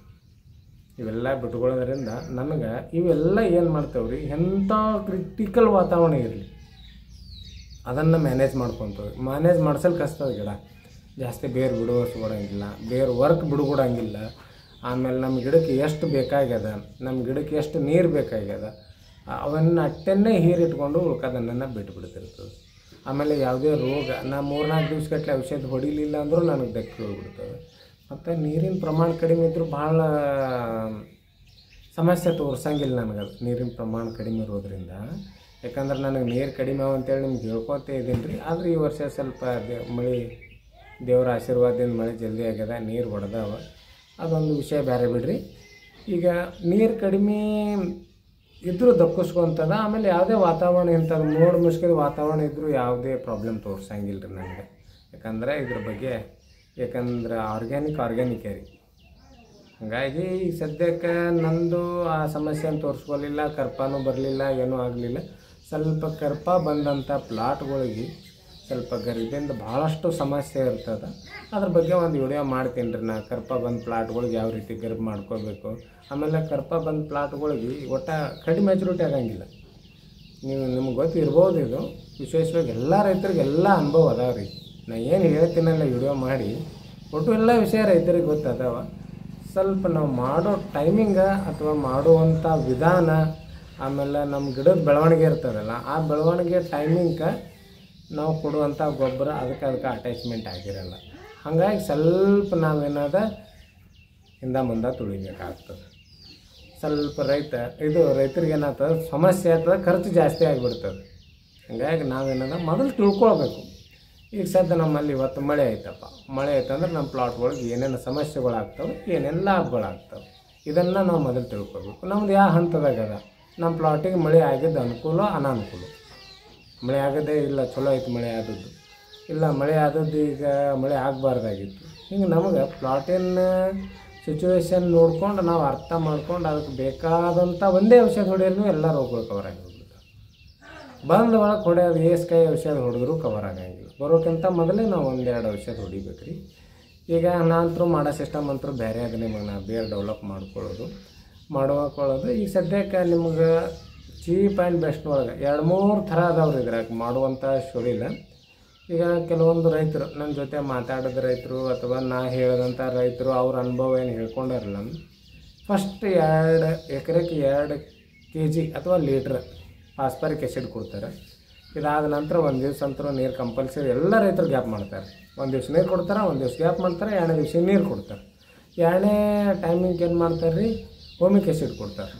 ಇವೆಲ್ಲ ಬಿಟ್ಕೊಳ್ಳೋದ್ರಿಂದ ನನಗೆ ಇವೆಲ್ಲ ಏನು ಮಾಡ್ತೇವೆ ರೀ, ಎಂಥ ಕ್ರಿಟಿಕಲ್ ವಾತಾವರಣ ಇರಲಿ ಅದನ್ನು ಮ್ಯಾನೇಜ್ ಮಾಡ್ಕೊತೇವೆ. ಮ್ಯಾನೇಜ್ ಮಾಡ್ಸಲು ಕಷ್ಟದ ಗಿಡ ಜಾಸ್ತಿ ಬೇರು ಬಿಡುವಸ್ಕೊಡಂಗಿಲ್ಲ, ಬೇರು ವರ್ಕ್ ಬಿಡುಗೂಡಂಗಿಲ್ಲ. ಆಮೇಲೆ ನಮ್ಮ ಗಿಡಕ್ಕೆ ಎಷ್ಟು ಬೇಕಾಗ್ಯದ, ನಮ್ಮ ಗಿಡಕ್ಕೆ ಎಷ್ಟು ನೀರು ಬೇಕಾಗ್ಯದ, ಅವನ್ನ ಅಟ್ಟನ್ನೇ ಹೀರಿಟ್ಕೊಂಡು ಉಳ್ಕೋದನ್ನು ಬಿಟ್ಟುಬಿಡ್ತಿರ್ತದೆ. ಆಮೇಲೆ ಯಾವುದೇ ರೋಗ ನಾ 3-4 ದಿವ್ಸಗಟ್ಟಲೆ ಔಷಧ ಹೊಡಿಲಿಲ್ಲ ಅಂದರೂ ನನಗೆ ದಕ್ಕಿ ಹೋಗ್ಬಿಡ್ತದೆ. ಮತ್ತು ನೀರಿನ ಪ್ರಮಾಣ ಕಡಿಮೆ ಇದ್ದರೂ ಭಾಳ ಸಮಸ್ಯೆ ತೋರಿಸಂಗಿಲ್ಲ ನನಗೆ. ಅದು ನೀರಿನ ಪ್ರಮಾಣ ಕಡಿಮೆ ಇರೋದ್ರಿಂದ, ಯಾಕಂದ್ರೆ ನನಗೆ ನೀರು ಕಡಿಮೆ ಅವ ಅಂತೇಳಿ ನಿಮ್ಗೆ ಹೇಳ್ಕೊತೇ ಇದ್ದೀನಿ ರೀ. ಆದರೆ ಈ ವರ್ಷ ಸ್ವಲ್ಪ ಮಳೆ, ದೇವರ ಆಶೀರ್ವಾದದಿಂದ ಮಳೆ ಜಲ್ದಿ ಆಗ್ಯದ, ನೀರು ಹೊಡೆದವ, ಅದೊಂದು ವಿಷಯ ಬೇರೆ ಬಿಡ್ರಿ. ಈಗ ನೀರು ಕಡಿಮೆ ಇದ್ದರೂ ದಕ್ಕಿಸ್ಕೊಂತದ. ಆಮೇಲೆ ಯಾವುದೇ ವಾತಾವರಣ ಇಂಥದ್ದು ಮೋಡ ಮುಸ್ಕಿದ ವಾತಾವರಣ ಇದ್ದರೂ ಯಾವುದೇ ಪ್ರಾಬ್ಲಮ್ ತೋರಿಸಂಗಿಲ್ಲ ರೀ ನನಗೆ. ಯಾಕಂದರೆ ಇದ್ರ ಬಗ್ಗೆ ಯಾಕಂದ್ರೆ ಆರ್ಗ್ಯಾನಿಕ್ ರೀ. ಹಾಗಾಗಿ ಈಗ ಸದ್ಯಕ್ಕೆ ನಂದು ಆ ಸಮಸ್ಯೆನ ತೋರಿಸ್ಕೊಲಿಲ್ಲ, ಕರ್ಪನೂ ಬರಲಿಲ್ಲ, ಏನೂ ಆಗಲಿಲ್ಲ. ಸ್ವಲ್ಪ ಕರ್ಪ ಬಂದಂಥ ಪ್ಲಾಟ್ಗಳಿಗೆ ಸ್ವಲ್ಪ ಗರ್ಭದಿಂದ ಭಾಳಷ್ಟು ಸಮಸ್ಯೆ ಇರ್ತದೆ. ಅದ್ರ ಬಗ್ಗೆ ಒಂದು ವಿಡಿಯೋ ಮಾಡ್ತೀನಿ ರೀ ನಾ. ಕರ್ಪ ಬಂದ ಪ್ಲಾಟ್ಗಳಿಗೆ ಯಾವ ರೀತಿ ಗರ್ಭ ಮಾಡ್ಕೋಬೇಕು, ಆಮೇಲೆ ಕರ್ಪ ಬಂದ ಪ್ಲಾಟ್ಗಳಿಗೆ ಒಟ್ಟು ಕಡಿಮೆ ಮೆಚುರಿಟಿ ಆಗಂಗಿಲ್ಲ. ನಿಮ್ಗೆ ಗೊತ್ತಿರ್ಬೋದು, ಇದು ವಿಶೇಷವಾಗಿ ಎಲ್ಲ ರೈತರಿಗೆ ಎಲ್ಲ ಅನುಭವ ಅದಾವ ರೀ. ನಾ ಏನು ಹೇಳ್ತೀನಲ್ಲ ವಿಡಿಯೋ ಮಾಡಿ ಒಟ್ಟು ಎಲ್ಲ ವಿಷಯ ರೈತರಿಗೆ ಗೊತ್ತದಾವ. ಸ್ವಲ್ಪ ನಾವು ಮಾಡೋ ಟೈಮಿಂಗ ಅಥವಾ ಮಾಡುವಂಥ ವಿಧಾನ, ಆಮೇಲೆ ನಮ್ಮ ಗಿಡದ ಬೆಳವಣಿಗೆ ಇರ್ತದಲ್ಲ, ಆ ಬೆಳವಣಿಗೆ ಟೈಮಿಂಗ್ಗೆ ನಾವು ಕೊಡುವಂಥ ಗೊಬ್ಬರ ಅದಕ್ಕೆ ಅಟ್ಯಾಚ್ಮೆಂಟ್ ಆಗಿರಲ್ಲ. ಹಾಗಾಗಿ ಸ್ವಲ್ಪ ನಾವೇನಾದ ಹಿಂದೆ ಮುಂದೆ ತುಳಿಬೇಕಾಗ್ತದೆ. ಸ್ವಲ್ಪ ರೈತರಿಗೆ ಏನಾಗ್ತದೆ, ಸಮಸ್ಯೆ ಆಗ್ತದೆ, ಖರ್ಚು ಜಾಸ್ತಿ ಆಗಿಬಿಡ್ತದೆ. ಹಾಗಾಗಿ ನಾವೇನಾದ ಮೊದಲು ತಿಳ್ಕೊಳ್ಬೇಕು. ಈಗ ಸದ್ಯ ನಮ್ಮಲ್ಲಿ ಇವತ್ತು ಮಳೆ ಆಯ್ತಪ್ಪ, ಮಳೆ ಆಯ್ತಂದ್ರೆ ನಮ್ಮ ಪ್ಲಾಟ್ಗಳಿಗೆ ಏನೇನು ಸಮಸ್ಯೆಗಳಾಗ್ತವೆ, ಏನೇನು ಲಾಭಗಳಾಗ್ತವೆ, ಇದನ್ನು ನಾವು ಮೊದಲು ತಿಳ್ಕೊಬೇಕು. ನಮ್ದು ಯಾವ ಹಂತದಾಗದ, ನಮ್ಮ ಪ್ಲಾಟಿಗೆ ಮಳೆ ಆಗಿದ್ದು ಅನುಕೂಲ ಅನಾನುಕೂಲ. ಮಳೆ ಆಗೋದೇ ಇಲ್ಲ, ಚಲೋ ಆಯ್ತು ಮಳೆ ಆದದ್ದು, ಇಲ್ಲ ಮಳೆ ಆದದ್ದು ಈಗ ಮಳೆ ಆಗಬಾರ್ದಾಗಿತ್ತು. ಹಿಂಗೆ ನಮಗೆ ಪ್ಲಾಟಿನ ಸಿಚುವೇಶನ್ ನೋಡ್ಕೊಂಡು ನಾವು ಅರ್ಥ ಮಾಡ್ಕೊಂಡು ಅದಕ್ಕೆ ಬೇಕಾದಂಥ ಒಂದೇ ಔಷಧ ಹೊಡೆಯೋದು ಎಲ್ಲ ರೋಗಗಳು ಕವರ್ ಆಗಿಬಿಡ್ತದೆ. ಬಂದ ಒಳಗೆ ಹೊಡೆಯೋದು ಏಸ್ಕಾಯಿ ಔಷಧ ಹೊಡೆದ್ರೂ ಕವರ್ ಆಗಂಗಿಲ್ಲ. ಬರೋಕ್ಕಿಂತ ಮೊದಲೇ ನಾವು ಒಂದೆರಡು ಔಷಧ ಹೊಡಿಬೇಕು ರೀ. ಈಗ ನಾನಂತರೂ ಮಾಡೋ ಸಿಸ್ಟಮ್ ಅಂತೂ ಬೇರೆ ಅದು ನಿಮಗೆ ನಾ ಬೇರೆ ಡೆವಲಪ್ ಮಾಡ್ಕೊಳ್ಳೋದು. ಈಗ ಸದ್ಯಕ್ಕೆ ನಿಮ್ಗೆ ಚೀಪ್ ಆ್ಯಂಡ್ ಬೆಸ್ಟ್ನೊಳಗೆ 2-3 ಥರ ಅದಾವ್ರಿ ಇದ್ರಾಗ ಮಾಡುವಂಥ ಶೊಡಿಲ. ಈಗ ಕೆಲವೊಂದು ರೈತರು ನನ್ನ ಜೊತೆ ಮಾತಾಡಿದ ರೈತರು ಅಥವಾ ನಾ ಹೇಳಿದಂಥ ರೈತರು ಅವ್ರ ಅನುಭವ ಏನು ಹೇಳ್ಕೊಂಡಿರಲ್ಲ. ಫಸ್ಟ್ 2 ಎಕರೆಗೆ 2 kg ಅಥವಾ ಲೀಟ್ರ್ ಫಾಸ್ಫರಿಕ್ ಆ್ಯಸಿಡ್ ಕೊಡ್ತಾರೆ. ಇದಾದ ನಂತರ ಒಂದು ದಿವ್ಸ ಅಂತರೂ ನೀರು ಕಂಪಲ್ಸರಿ ಎಲ್ಲ ರೈತರು ಗ್ಯಾಪ್ ಮಾಡ್ತಾರೆ. ಒಂದು ದಿವ್ಸ ನೀರು ಕೊಡ್ತಾರೆ, ಒಂದು ದಿವ್ಸ ಗ್ಯಾಪ್ ಮಾಡ್ತಾರೆ, 2ನೇ ದಿವ್ಸ ನೀರು ಕೊಡ್ತಾರೆ. 2ನೇ ಟೈಮಿಂಗ್ ಏನು ಮಾಡ್ತಾರೆ ರೀ, ಹೋಮಿಕ್ ಆ್ಯಸಿಡ್ ಕೊಡ್ತಾರೆ,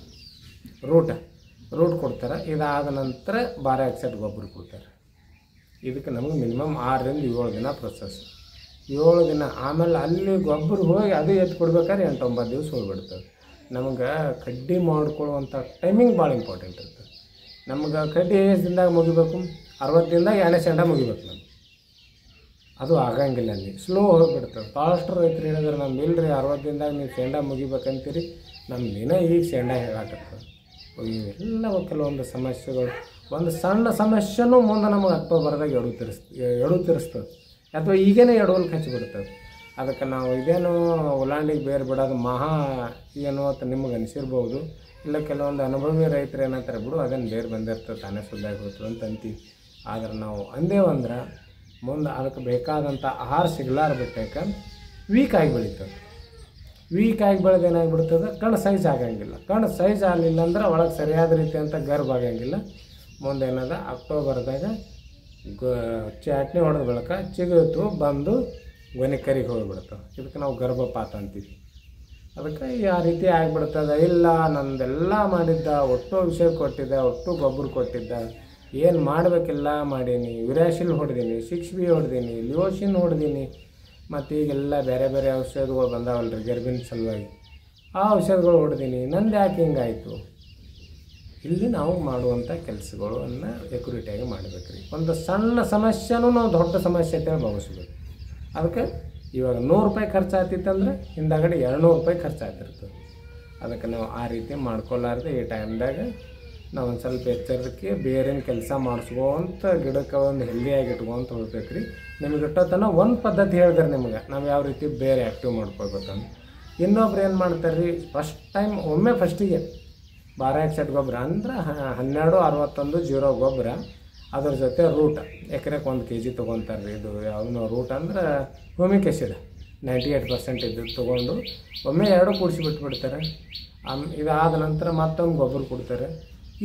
ರೂಟ್ ಕೊಡ್ತಾರೆ. ಇದಾದ ನಂತರ ಬಾರೆ ಆಕ್ಸೈಡ್ ಗೊಬ್ಬರ ಕೊಡ್ತಾರೆ. ಇದಕ್ಕೆ ನಮಗೆ ಮಿನಿಮಮ್ 6ರಿಂದ 7 ದಿನ ಪ್ರೊಸೆಸ್. 7 ದಿನ ಆಮೇಲೆ ಅಲ್ಲಿ ಗೊಬ್ಬರ ಹೋಗಿ ಅದು ಎತ್ತು ಕೊಡ್ಬೇಕಾದ್ರೆ 8-9 ದಿವಸ ಹೋಗ್ಬಿಡ್ತದೆ. ನಮಗೆ ಕಡ್ಡಿ ಮಾಡ್ಕೊಳ್ಳುವಂಥ ಟೈಮಿಂಗ್ ಭಾಳ ಇಂಪಾರ್ಟೆಂಟ್ ಇರ್ತದೆ. ನಮ್ಗೆ ಕಡ್ಡಿ ಎಷ್ಟು ದಿನದಾಗ ಮುಗಿಬೇಕು, 60 ದಿನದಾಗ 2ನೇ ಸೆಂಡ ಮುಗಿಬೇಕು. ನಮ್ಗೆ ಅದು ಆಗಂಗಿಲ್ಲ, ಅಲ್ಲಿ ಸ್ಲೋ ಹೋಗಿಬಿಡ್ತದೆ. ಭಾಳಷ್ಟು ರೈತರು ಹೇಳಿದ್ರೆ ನಮ್ಗೆ ಇಲ್ಲರಿ 60 ದಿನದಾಗ ನೀವು ಸೆಂಡ ಮುಗಿಬೇಕಂತೀರಿ, ನಮ್ಮ ದಿನ ಈಗ ಸೆಂಡ ಹೇಳಾಕತ್ತದ. ಇವೆಲ್ಲ ಕೆಲವೊಂದು ಸಮಸ್ಯೆಗಳು, ಒಂದು ಸಣ್ಣ ಸಮಸ್ಯೆನೂ ಮುಂದೆ ನಮಗೆ ಅಕ್ಟೋಬರ್ದಾಗ ಎಡು ತಿರ್ಸ್ತದೆ ಅಥವಾ ಈಗೇನೆ ಎಡವಲ್ಕೆ ಹಚ್ಚಿಬಿಡ್ತದೆ. ಅದಕ್ಕೆ ನಾವು ಇದೇನು ಉಲಾಂಡಿಗೆ ಬೇರೆ ಬಿಡೋದು ಮಹಾ ಏನೋ ಅಂತ ನಿಮಗೆ ಅನಿಸಿರ್ಬೋದು. ಇಲ್ಲ ಕೆಲವೊಂದು ಅನುಭವಿ ರೈತರು ಏನಂತಾರೆ, ಬಿಡು ಅದೇನು ಬೇರೆ ಬಂದಿರ್ತದೆ, ತಾನೇ ಸುದ್ದಾಗಿ ಹೋಗ್ತದೆ ಅಂತ ಅಂತೀವಿ. ಆದ್ರೆ ನಾವು ಅಂದೇವಂದ್ರೆ ಮುಂದೆ ಅದಕ್ಕೆ ಬೇಕಾದಂಥ ಆಹಾರ ಸಿಗ್ಲಾರ ಬಿಟ್ಟಕ್ಕೆ ವೀಕ್ ಆಗಿ ಬೆಳೀತದೆ. ವೀಕ್ ಆಗಿ ಬೆಳೆದು ಏನಾಗಿಬಿಡ್ತದೆ, ಕಣ್ಣು ಸೈಜ್ ಆಗಂಗಿಲ್ಲ. ಕಣ್ಣು ಸೈಜ್ ಆಗಲಿಲ್ಲ ಅಂದ್ರೆ ಒಳಗೆ ಸರಿಯಾದ ರೀತಿ ಅಂತ ಗರ್ಭ ಆಗಂಗಿಲ್ಲ. ಮುಂದೆ ಏನದ ಅಕ್ಟೋಬರ್ದಾಗ ಚಾಟ್ನಿ ಹೊಡೆದ ಬಳಿಕ ಚಿಗುತ್ತು ಬಂದು ಗೊನೆ ಕರಿಗೆ ಹೋಗಿಬಿಡ್ತವೆ. ಇದಕ್ಕೆ ನಾವು ಗರ್ಭಪಾತ ಅಂತೀವಿ. ಅದಕ್ಕೆ ಆ ರೀತಿ ಆಗಿಬಿಡ್ತದೆ. ಇಲ್ಲ ನಂದೆಲ್ಲ ಮಾಡಿದ್ದ, ಒಟ್ಟು ವಿಷಯ ಕೊಟ್ಟಿದ್ದ, ಒಟ್ಟು ಗೊಬ್ಬರ ಕೊಟ್ಟಿದ್ದ, ಏನು ಮಾಡಬೇಕೆಲ್ಲ ಮಾಡೀನಿ, ವಿರಾಶಿಲ್ ಹೊಡೆದೀನಿ, 6B ಹೊಡೆದೀನಿ, ಲಿಯೋಶಿನ್ ಹೊಡೆದೀನಿ, ಮತ್ತು ಈಗೆಲ್ಲ ಬೇರೆ ಬೇರೆ ಔಷಧಗಳು ಬಂದಾವಲ್ರಿ ಗರ್ಭಿಣ ಸಲುವಾಗಿ, ಆ ಔಷಧಗಳು ಹೊಡೆದೀನಿ, ನಂದು ಯಾಕೆ ಹಿಂಗಾಯಿತು? ಇಲ್ಲಿ ನಾವು ಮಾಡುವಂಥ ಕೆಲಸಗಳನ್ನು ಎಕ್ಯುರೇಟಾಗಿ ಮಾಡಬೇಕು ರೀ. ಒಂದು ಸಣ್ಣ ಸಮಸ್ಯೆನೂ ನಾವು ದೊಡ್ಡ ಸಮಸ್ಯೆ ಅಂತೇಳಿ ಭಾವಿಸ್ಬೇಕು. ಅದಕ್ಕೆ ಇವಾಗ 100 ರೂಪಾಯಿ ಖರ್ಚಾಗ್ತಿತ್ತಂದ್ರೆ ಹಿಂದಾಗಡೆ 200 ರೂಪಾಯಿ ಖರ್ಚಾಗ್ತಿರ್ತದೆ. ಅದಕ್ಕೆ ನಾವು ಆ ರೀತಿ ಮಾಡ್ಕೊಲಾರ್ದೆ ಈ ಟೈಮ್ದಾಗ ನಾವು ಒಂದು ಸ್ವಲ್ಪ ಎಚ್ಚರಿಕೆ ಬೇರೇನು ಕೆಲಸ ಮಾಡಿಸ್ಕೊಂತ ಗಿಡಕ್ಕೆ ಒಂದು ಹೆಲ್ದಿಯಾಗಿ ಇಟ್ಕೊಂತ ಹೋಗ್ಬೇಕು ರೀ. ನಿಮಗೆ ಇಟ್ಟೋತನ ಒಂದು ಪದ್ಧತಿ ಹೇಳಿದ್ರೆ ನಿಮ್ಗೆ ನಾವು ಯಾವ ರೀತಿ ಬೇರೆ ಆ್ಯಕ್ಟಿವ್ ಮಾಡ್ಕೊಳ್ಬೇಕಂತ. ಇನ್ನೊಬ್ರು ಏನು ಮಾಡ್ತಾರೆ ರೀ, ಫಸ್ಟಿಗೆ ಬಾರೆ ಆಕ್ಸೈಡ್ ಗೊಬ್ಬರ ಅಂದ್ರೆ 1261 ಗೊಬ್ಬರ, ಅದ್ರ ಜೊತೆ ರೂಟ್ ಎಕರೆಗೆ 1 kg ತೊಗೊತಾರೆ ರೀ. ಇದು ಯಾವುದು ರೂಟ್ ಅಂದ್ರೆ ಹೋಮಿಕ್ ಆ್ಯಸಿಡ್ 98% ಇದ್ದು ತೊಗೊಂಡು ಒಮ್ಮೆ 2 ಕೂಡಿಸಿ ಬಿಟ್ಬಿಡ್ತಾರೆ. ಇದಾದ ನಂತರ ಮತ್ತೊಂದು ಗೊಬ್ಬರ ಕೊಡ್ತಾರೆ.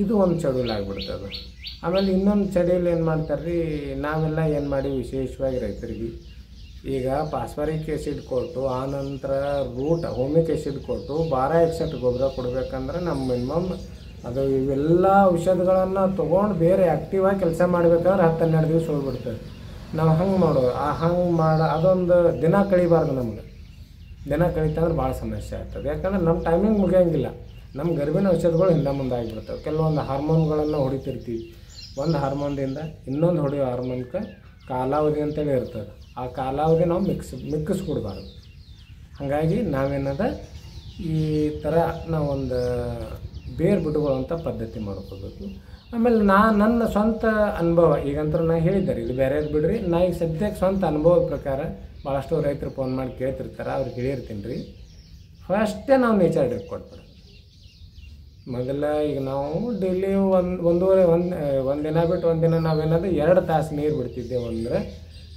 ಇದು ಒಂದು ಚಡುಲ್ ಆಗಿಬಿಡ್ತದೆ. ಆಮೇಲೆ ಇನ್ನೊಂದು ಚಡಿಯಲ್ಲಿ ಏನು ಮಾಡ್ತಾರೆ ರೀ, ನಾವೆಲ್ಲ ಏನು ಮಾಡಿ ವಿಶೇಷವಾಗಿ ರೈತರಿಗೆ ಈಗ ಫಾಸ್ಫರಿಕ್ ಆ್ಯಸಿಡ್ ಕೊಟ್ಟು ಆನಂತರ ರೂಟ್ ಹೋಮಿಕ್ ಆ್ಯಸಿಡ್ ಕೊಟ್ಟು ಬಾರೆ ಆಕ್ಸೈಡ್ ಗೊಬ್ಬರ ಕೊಡಬೇಕಂದ್ರೆ ನಮ್ಮ ಮಿನಿಮಮ್ ಅದು ಇವೆಲ್ಲ ಔಷಧಗಳನ್ನು ತೊಗೊಂಡು ಬೇರೆ ಆ್ಯಕ್ಟಿವಾಗಿ ಕೆಲಸ ಮಾಡಬೇಕಾದ್ರೆ 10-12 ದಿವಸ ಹೋಗ್ಬಿಡ್ತದೆ. ನಾವು ಹಂಗೆ ಮಾಡೋದು ಅದೊಂದು ದಿನ ಕಳಿಬಾರ್ದು. ನಮ್ಗೆ ದಿನ ಕಳೀತಂದ್ರೆ ಭಾಳ ಸಮಸ್ಯೆ ಆಗ್ತದೆ. ಯಾಕಂದ್ರೆ ನಮ್ಮ ಟೈಮಿಂಗ್ ಮುಗಿಯೋಂಗಿಲ್ಲ. ನಮ್ಮ ಗರ್ಭಿಣ ಔಷಧಗಳು ಹಿಂದೆ ಮುಂದೆ ಆಗಿಬಿಡ್ತವೆ. ಕೆಲವೊಂದು ಹಾರ್ಮೋನ್ಗಳನ್ನು ಹೊಡಿತಿರ್ತೀವಿ. ಒಂದು ಹಾರ್ಮೋನ್ದಿಂದ ಇನ್ನೊಂದು ಹೊಡೆಯೋ ಹಾರ್ಮೋನ್ಗೆ ಕಾಲಾವಧಿ ಅಂತೇಳಿ ಇರ್ತದೆ. ಆ ಕಾಲಾವಧಿ ನಾವು ಮಿಕ್ಕಿಸ್ಕೊಡ್ಬಾರ್ದು. ಹಾಗಾಗಿ ನಾವೇನದ ಈ ಥರ ನಾವೊಂದು ಬೇರು ಬಿಡುವಂಥ ಪದ್ಧತಿ ಮಾಡ್ಕೋಬೇಕು. ಆಮೇಲೆ ನನ್ನ ಸ್ವಂತ ಅನುಭವ ಈಗಂತೂ ನಾ ಹೇಳಿದ್ದಾರೆ, ಇದು ಬೇರೆದು ಬಿಡ್ರಿ. ನಾ ಈಗ ಸದ್ಯಕ್ಕೆ ಸ್ವಂತ ಅನುಭವದ ಪ್ರಕಾರ ಭಾಳಷ್ಟು ರೈತರು ಫೋನ್ ಮಾಡಿ ಕೇಳ್ತಿರ್ತಾರೆ, ಅವ್ರಿಗೆ ಹೇಳಿರ್ತೀನಿ ರೀ. ಫಸ್ಟೇ ನಾವು ನೇಚರ್ ಡ್ರಿಪ್ ಕೊಟ್ಬಿಡೋದು. ಮೊದಲ ಈಗ ನಾವು ಡೈಲಿ ಒಂದು ದಿನ ಬಿಟ್ಟು ಒಂದಿನ ನಾವೇನಾದ್ರು 2 ತಾಸು ನೀರು ಬಿಡ್ತಿದ್ದೇವೆ ಅಂದರೆ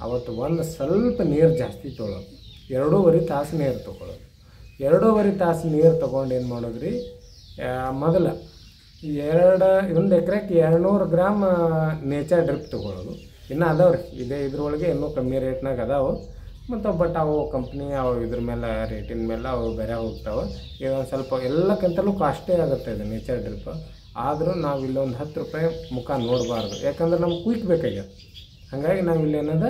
ಅವತ್ತು ಒಂದು ಸ್ವಲ್ಪ ನೀರು ಜಾಸ್ತಿ ತೊಗೊಳೋದು, 2.5 ತಾಸು ನೀರು ತೊಗೊಳ್ಳೋದು. 2.5 ತಾಸು ನೀರು ತೊಗೊಂಡು ಏನು ಮಾಡೋದು ರೀ, ಮೊದಲ 1 ಎಕರೆಗೆ 200 ಗ್ರಾಮ್ ನೇಚರ್ ಡ್ರಿಪ್ ತೊಗೊಳ್ಳೋದು. ಇನ್ನೂ ಅದಾವೆ ರೀ, ಇದ್ರೊಳಗೆ ಇನ್ನೂ ಕಮ್ಮಿ ರೇಟ್ನಾಗ ಅದಾವೆ. ಮತ್ತು ಬಟ್ ಅವು ಕಂಪ್ನಿ ಅವು ಇದ್ರ ಮೇಲೆ ರೇಟಿನ ಮೇಲೆ ಅವು ಬೇರೆ ಹೋಗ್ತಾವೆ. ಈಗ ಒಂದು ಸ್ವಲ್ಪ ಎಲ್ಲಕ್ಕಿಂತಲೂ ಕಾಸ್ಟೇ ಆಗುತ್ತೆ ಇದು ನೇಚರ್ ಡ್ರಿಪ್. ಆದರೂ ನಾವು ಇಲ್ಲೊಂದು 10 ರೂಪಾಯಿ ಮುಖ ನೋಡಬಾರ್ದು, ಯಾಕಂದ್ರೆ ನಮ್ಗೆ ಕ್ವಿಕ್ ಬೇಕಾಗ್ಯದ. ಹಾಗಾಗಿ ನಾವು ಇಲ್ಲಿ ಏನದ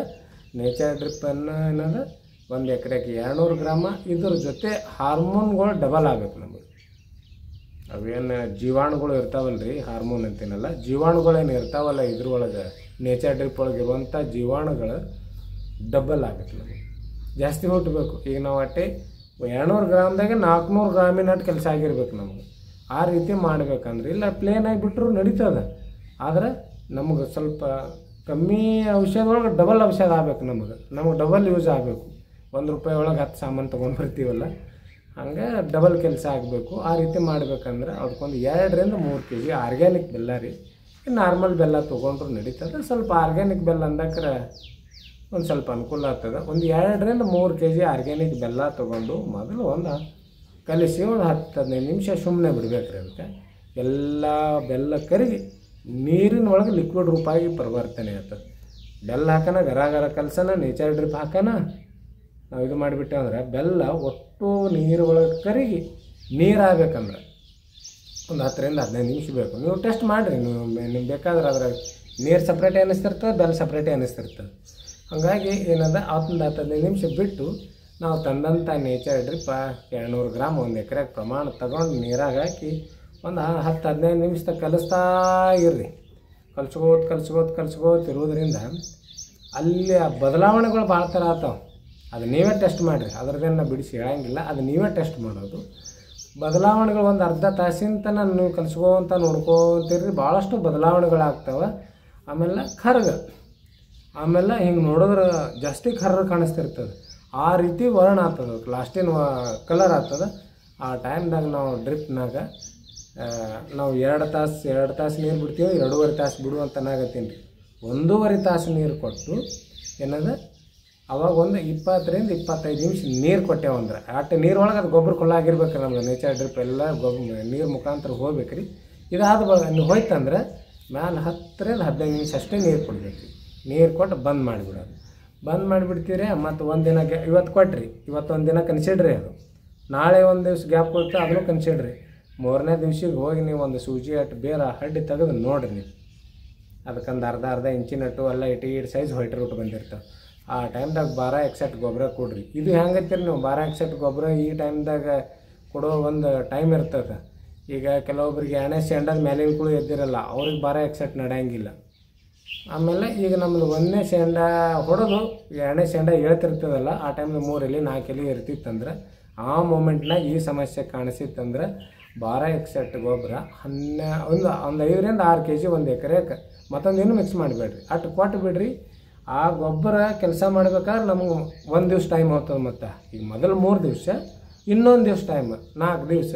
ನೇಚರ್ ಡ್ರಿಪ್ಪನ್ನು ಏನದ 1 ಎಕರೆಗೆ 200 ಗ್ರಾಮ. ಇದ್ರ ಜೊತೆ ಹಾರ್ಮೋನ್ಗಳು ಡಬಲ್ ಆಗಬೇಕು ನಮಗೆ. ಅವೇನು ಜೀವಾಣುಗಳು ಇರ್ತಾವಲ್ಲ ರೀ, ಹಾರ್ಮೋನ್ ಅಂತೀನಲ್ಲ, ಜೀವಾಣುಗಳೇನು ಇರ್ತಾವಲ್ಲ ಇದ್ರೊಳಗೆ ನೇಚರ್ ಡ್ರಿಪ್ ಒಳಗೆ ಇರುವಂಥ ಜೀವಾಣುಗಳು ಡಬಲ್ ಆಗುತ್ತೆ ನಮಗೆ, ಜಾಸ್ತಿ ಹುಟ್ಟಬೇಕು. ಈಗ ನಾವು ಅಟ್ಟೆ 200 ಗ್ರಾಮ್ದಾಗೆ 400 ಗ್ರಾಮಿನಟ್ಟು ಕೆಲಸ ಆಗಿರ್ಬೇಕು ನಮಗೆ. ಆ ರೀತಿ ಮಾಡ್ಬೇಕಂದ್ರೆ ಇಲ್ಲ ಪ್ಲೇನ್ ಆಗಿಬಿಟ್ರು ನಡೀತದೆ. ಆದರೆ ನಮಗೆ ಸ್ವಲ್ಪ ಕಮ್ಮಿ ಔಷಧ ಡಬಲ್ ಔಷಧ ಆಗಬೇಕು. ನಮಗೆ ಡಬಲ್ ಯೂಸ್ ಆಗಬೇಕು. 1 ರೂಪಾಯಿ ಒಳಗೆ 10 ಸಾಮಾನು ತೊಗೊಂಡು ಬರ್ತೀವಲ್ಲ, ಹಂಗೆ ಡಬಲ್ ಕೆಲಸ ಆಗಬೇಕು. ಆ ರೀತಿ ಮಾಡ್ಬೇಕಂದ್ರೆ ಅದಕ್ಕೊಂದು 2 ರಿಂದ 3 kg ಆರ್ಗ್ಯಾನಿಕ್ ಬೆಲ್ಲ ರೀ. ನಾರ್ಮಲ್ ಬೆಲ್ಲ ತೊಗೊಂಡ್ರು ನಡೀತದೆ. ಸ್ವಲ್ಪ ಆರ್ಗ್ಯಾನಿಕ್ ಬೆಲ್ಲ ಅಂದಕ್ರೆ ಒಂದು ಸ್ವಲ್ಪ ಅನುಕೂಲ ಆಗ್ತದೆ. ಒಂದು 2 ರಿಂದ 3 kg ಆರ್ಗ್ಯಾನಿಕ್ ಬೆಲ್ಲ ತೊಗೊಂಡು ಮೊದಲು ಒಂದು ಕಲಿಸಿ ಒಂದು 10-15 ನಿಮಿಷ ಸುಮ್ಮನೆ ಬಿಡಬೇಕ್ರಿ. ಅದಕ್ಕೆ ಎಲ್ಲ ಬೆಲ್ಲ ಕರಗಿ ನೀರಿನ ಒಳಗೆ ಲಿಕ್ವಿಡ್ ರೂಪಾಗಿ ಪರಿವರ್ತನೆ ಆಗ್ತದೆ. ಬೆಲ್ಲ ಹಾಕೋಣ, ಗರ ಕಲ್ಸೋಣ, ನೇಚರ್ ಡ್ರಿಪ್ ಹಾಕೋಣ, ನಾವು ಇದು ಮಾಡಿಬಿಟ್ಟೆ ಅಂದ್ರೆ ಬೆಲ್ಲ ಒಟ್ಟು ನೀರು ಒಳಗೆ ಕರಗಿ ನೀರಾಗಬೇಕಂದ್ರೆ ಒಂದು 10 ರಿಂದ 15 ನಿಮಿಷ ಬೇಕು. ನೀವು ಟೆಸ್ಟ್ ಮಾಡಿರಿ, ನಿಮ್ಗೆ ಬೇಕಾದ್ರೆ ಅದ್ರಾಗ ನೀರು ಸಪ್ರೇಟೇ ಅನ್ನಿಸ್ತಿರ್ತದೆ, ಬೆಲ್ಲ ಸಪ್ರೇಟೇ ಅನ್ನಿಸ್ತಿರ್ತದೆ. ಹಾಗಾಗಿ ಏನದ 10-15 ನಿಮಿಷ ಬಿಟ್ಟು ನಾವು ತಂದಂಥ ನೇಚರ್ ಡ್ರಿಪ್ 200 ಗ್ರಾಮ್ 1 ಎಕರೆಗೆ ಪ್ರಮಾಣ ತಗೊಂಡು ನೀರಾಗ ಹಾಕಿ ಒಂದು 10-15 ನಿಮಿಷದಾಗ ಕಲಿಸ್ತಾ ಇರ್ರಿ. ಕಲ್ಸ್ಕೋತ ಇರೋದ್ರಿಂದ ಅಲ್ಲಿ ಆ ಬದಲಾವಣೆಗಳು ಭಾಳ ಥರ ಆಗ್ತಾವೆ. ಅದು ನೀವೇ ಟೆಸ್ಟ್ ಮಾಡಿರಿ, ಅದ್ರದ್ದೇನು ಬಿಡಿಸಿ ಹೇಳಂಗಿಲ್ಲ. ಅದು ನೀವೇ ಟೆಸ್ಟ್ ಮಾಡೋದು. ಬದಲಾವಣೆಗಳು ಒಂದು ಅರ್ಧ ತಾಸಿನ ತನಕ ನೀವು ಕಲಿಸ್ಕೋತ ನೋಡ್ಕೋತೀರಿ, ಭಾಳಷ್ಟು ಬದಲಾವಣೆಗಳಾಗ್ತವೆ. ಆಮೇಲೆ ಕರ್ಗ, ಆಮೇಲೆ ಹಿಂಗೆ ನೋಡಿದ್ರೆ ಜಾಸ್ತಿ ಕರ್ರ ಕಾಣಿಸ್ತಿರ್ತದೆ. ಆ ರೀತಿ ವರ್ಣ ಆಗ್ತದೆ, ಲಾಸ್ಟಿನ ಕಲರ್ ಆಗ್ತದೆ. ಆ ಟೈಮ್ದಾಗ ನಾವು ಡ್ರಿಪ್ನಾಗ ನಾವು 2 ತಾಸು ನೀರು ಬಿಡ್ತೀವಿ, 2.5 ತಾಸು ಬಿಡುವಂತ ನಾಗತ್ತೀನಿ ರೀ. 1.5 ತಾಸು ನೀರು ಕೊಟ್ಟು ಏನದ ಅವಾಗ ಒಂದು 20 ರಿಂದ 25 ನಿಮಿಷ ನೀರು ಕೊಟ್ಟೆವಂದ್ರೆ ಅಷ್ಟು ನೀರೊಳಗೆ ಅದು ಗೊಬ್ಬರ ಕೊಲ್ಲಾಗಿರ್ಬೇಕು. ನಮ್ಗೆ ನೇಚರ್ ಡ್ರಿಪ್ ಎಲ್ಲ ನೀರು ಮುಖಾಂತರ ಹೋಗ್ಬೇಕು ರೀ. ಇದಾದ ನೀವು ಹೋಯ್ತಂದ್ರೆ ಮ್ಯಾಲೆ 10 ರಿಂದ 15 ನಿಮಿಷ ಅಷ್ಟೇ ನೀರು ಕೊಡ್ಬೇಕು. ನೀರು ಕೊಟ್ಟು ಬಂದ್ ಮಾಡಿಬಿಡ್ತೀರಿ. ಮತ್ತು ಒಂದಿನ ಇವತ್ತು ಕೊಟ್ರಿ, ಇವತ್ತೊಂದು ದಿನ ಕನ್ಸಿಡ್ರಿ. ಅದು ನಾಳೆ ಒಂದು ದಿವ್ಸ ಗ್ಯಾಪ್ ಕೊಟ್ಟು ಅದನ್ನು ಕನ್ಸಿಡ್ರಿ. 3ನೇ ದಿವ್ಸಕ್ಕೆ ಹೋಗಿ ನೀವು ಒಂದು ಸೂಜಿ ಅಟ್ಟು ಬೇರೆ ಹಡ್ಡಿ ತೆಗೆದು ನೋಡಿರಿ. ನೀವು ಅದಕ್ಕೊಂದು ಅರ್ಧ ಇಂಚಿನಟ್ಟು ಎಲ್ಲ ಇಟ್ಟು ಸೈಜ್ ಹೊಯ್ಟ್ ರೂಟ್ ಬಂದಿರ್ತವೆ. ಆ ಟೈಮ್ದಾಗ 12 ಎಕ್ಸೆಟ್ ಗೊಬ್ಬರ ಕೊಡ್ರಿ. ಇದು ಹೆಂಗತ್ತೀರಿ ನೀವು 12 ಎಕ್ಸೆಟ್ ಗೊಬ್ಬರ ಈ ಟೈಮ್ದಾಗ ಕೊಡೋ ಒಂದು ಟೈಮ್ ಇರ್ತದೆ. ಈಗ ಕೆಲವೊಬ್ರಿಗೆ ಎಣ್ಣೆ ಶೆಂಡದ ಮೇಲಿನ ಕುಳು ಎದ್ದಿರಲ್ಲ, ಅವ್ರಿಗೆ 12 ಎಕ್ಸೆಟ್ ನಡೆಯಂಗಿಲ್ಲ. ಆಮೇಲೆ ಈಗ ನಮ್ಮದು 1ನೇ ಶೆಂಡ ಹೊಡೆದು 2ನೇ ಶೆಂಡ ಹೇಳ್ತಿರ್ತದಲ್ಲ, ಆ ಟೈಮ್ಗೆ 3 ಎಲೆ 4 ಎಲೆ ಇರ್ತಿತ್ತಂದ್ರೆ ಆ ಮೂಮೆಂಟ್ನಾಗ ಈ ಸಮಸ್ಯೆ ಕಾಣಿಸಿತ್ತಂದ್ರೆ 12 ಎಕ್ಸೆಟ್ ಗೊಬ್ಬರ 5 ರಿಂದ 6 kg 1 ಎಕರೆಗೆ ಮತ್ತೊಂದೇನು ಮಿಕ್ಸ್ ಮಾಡಿಬೇಡ್ರಿ, ಅಷ್ಟು ಕೊಟ್ಟು ಬಿಡ್ರಿ. ಆ ಗೊಬ್ಬರ ಕೆಲಸ ಮಾಡ್ಬೇಕಾದ್ರೆ ನಮಗೆ 1 ದಿವ್ಸ ಟೈಮ್ ಹೋಗ್ತದೆ. ಮತ್ತು ಈಗ ಮೊದಲು 3 ದಿವಸ, ಇನ್ನೊಂದು ದಿವ್ಸ ಟೈಮ್ 4 ದಿವಸ.